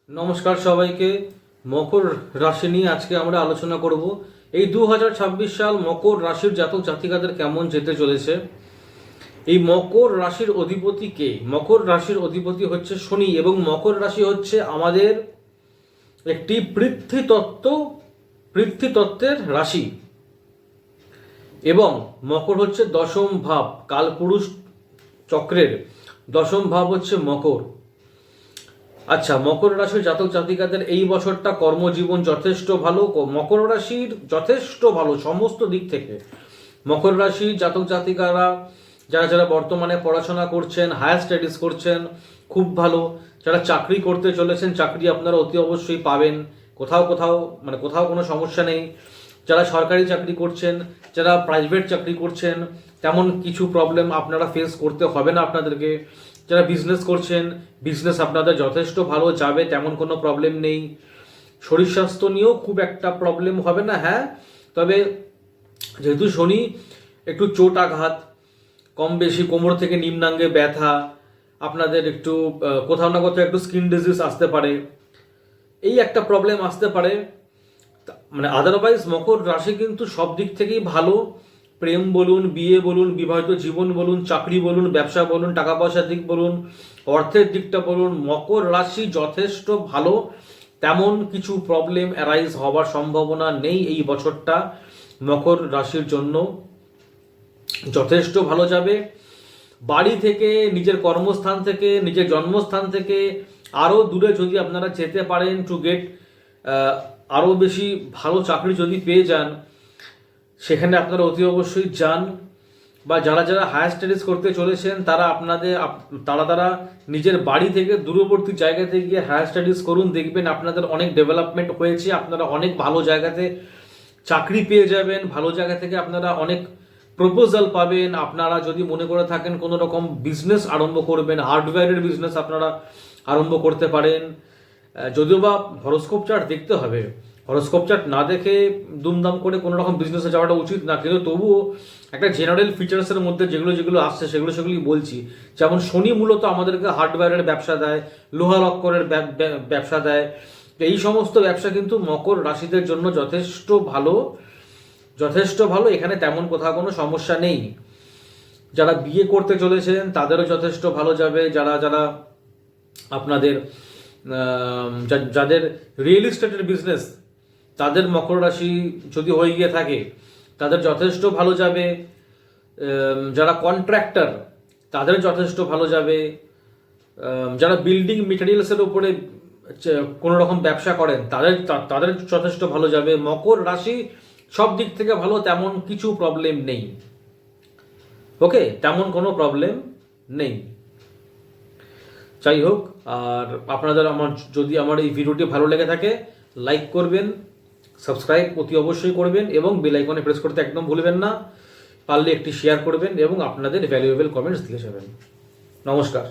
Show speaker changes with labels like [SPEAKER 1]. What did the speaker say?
[SPEAKER 1] নমস্কার সবাইকে। মকর রাশি নিয়ে আজকে আমরা আলোচনা করব। এই 2026 সাল মকর রাশির জাতক জাতিকাদের কেমন যেতে চলেছে। এই মকর রাশির অধিপতি কে? মকর রাশির অধিপতি হচ্ছে শনি, এবং মকর রাশি হচ্ছে আমাদের একটি পৃথ্বী তত্ত্বের রাশি, এবং মকর হচ্ছে দশম ভাব, কালপুরুষ চক্রের দশম ভাব হচ্ছে মকর। আচ্ছা, মকর রাশির জাতক জাতিকাদের এই বছরটা কর্মজীবন যথেষ্ট ভালো। মকর রাশির যথেষ্ট ভালো সমস্ত দিক থেকে। মকর রাশির জাতক জাতিকারা যারা যারা বর্তমানে পড়াশোনা করছেন, হায়ার স্টাডিজ করছেন, খুব ভালো। যারা চাকরি করতে চলেছেন, চাকরি আপনারা অতি অবশ্যই পাবেন। কোথাও কোনো সমস্যা নেই। যারা সরকারি চাকরি করছেন, যারা প্রাইভেট চাকরি করছেন, তেমন কিছু প্রবলেম আপনারা ফেস করতে হবে না আপনাদেরকে। যারা বিজনেস করছেন, বিজনেস আপনাদের যথেষ্ট ভালো যাবে, তেমন কোনো প্রবলেম নেই। শরীর স্বাস্থ্য নিয়েও খুব একটা প্রবলেম হবে না। হ্যাঁ, তবে যেহেতু শনি, একটু চোট আঘাত, কম বেশি কোমর থেকে নিম্নাঙ্গে ব্যথা, আপনাদের একটু কোথাও না কোথাও একটু স্কিন ডিজিজ আসতে পারে, এই একটা প্রবলেম আসতে পারে। আদারওয়াইজ মকর রাশি কিন্তু সব দিক থেকেই ভালো। প্রেম বলুন, বিয়ে বলুন, বিবাহিত জীবন বলুন, চাকরি বলুন, ব্যবসা বলুন, টাকা পয়সার দিক বলুন, অর্থের দিকটা বলুন, মকর রাশি যথেষ্ট ভালো। তেমন কিছু প্রবলেম অ্যারাইজ হওয়ার সম্ভাবনা নেই। এই বছরটা মকর রাশির জন্য যথেষ্ট ভালো যাবে। বাড়ি থেকে, নিজের কর্মস্থান থেকে, নিজের জন্মস্থান থেকে আরও দূরে যদি আপনারা যেতে পারেন টু গেট আরও বেশি ভালো চাকরি যদি পেয়ে যান, সেখানে আপনারা অতি অবশ্যই যান। বা যারা যারা হায়ার স্টাডিজ করতে চলেছেন, তারা নিজের বাড়ি থেকে দূরবর্তী জায়গাতে গিয়ে হায়ার স্টাডিজ করুন। দেখবেন আপনাদের অনেক ডেভেলপমেন্ট হয়েছে, আপনারা অনেক ভালো জায়গাতে চাকরি পেয়ে যাবেন, ভালো জায়গা থেকে আপনারা অনেক প্রপোজাল পাবেন। আপনারা যদি মনে করে থাকেন কোনো রকম বিজনেস আরম্ভ করবেন, হার্ডওয়্যারের বিজনেস আপনারা আরম্ভ করতে পারেন। যদিও বা হরোস্কোপ চার্ট দেখতে হবে, হরোস্কোপ চার্ট না দেখে দুমদাম করে কোনো রকম বিজনেসে যাওয়াটা উচিত না, কিন্তু তবুও একটা জেনারেল ফিচার্সের মধ্যে যেগুলো আসছে সেগুলি বলছি। যেমন শনি মূলত আমাদেরকে হার্ডওয়্যারের ব্যবসা দেয়, লোহা লক্করের ব্যবসা দেয়। এই সমস্ত ব্যবসা কিন্তু মকর রাশিদের জন্য যথেষ্ট ভালো। এখানে তেমন কোথাও কোনো সমস্যা নেই। যারা বিয়ে করতে চলেছেন তাদেরও যথেষ্ট ভালো যাবে। যারা আপনাদের যাদের রিয়েল এস্টেটের বিজনেস, তাদের মকর রাশি যদি হয়ে গিয়ে থাকে, তাদের যথেষ্ট ভালো যাবে। যারা কন্ট্রাক্টর, তাদের যথেষ্ট ভালো যাবে। যারা বিল্ডিং মেটেরিয়ালসের উপরে কোনো রকম ব্যবসা করেন, তাদের যথেষ্ট ভালো যাবে। মকর রাশি সব দিক থেকে ভালো, তেমন কিছু প্রবলেম নেই। ওকে, তেমন কোনো প্রবলেম নেই। যাই হোক, আর আপনাদের যদি আমার এই ভিডিওটি ভালো লেগে থাকে, লাইক করবেন, সাবস্ক্রাইব অতি অবশ্যই করবেন, এবং বেল আইকনে প্রেস করতে একদম ভুলবেন না। পারলে একটি শেয়ার করবেন এবং আপনাদের ভ্যালুয়েবল কমেন্টস দিয়ে যাবেন। নমস্কার।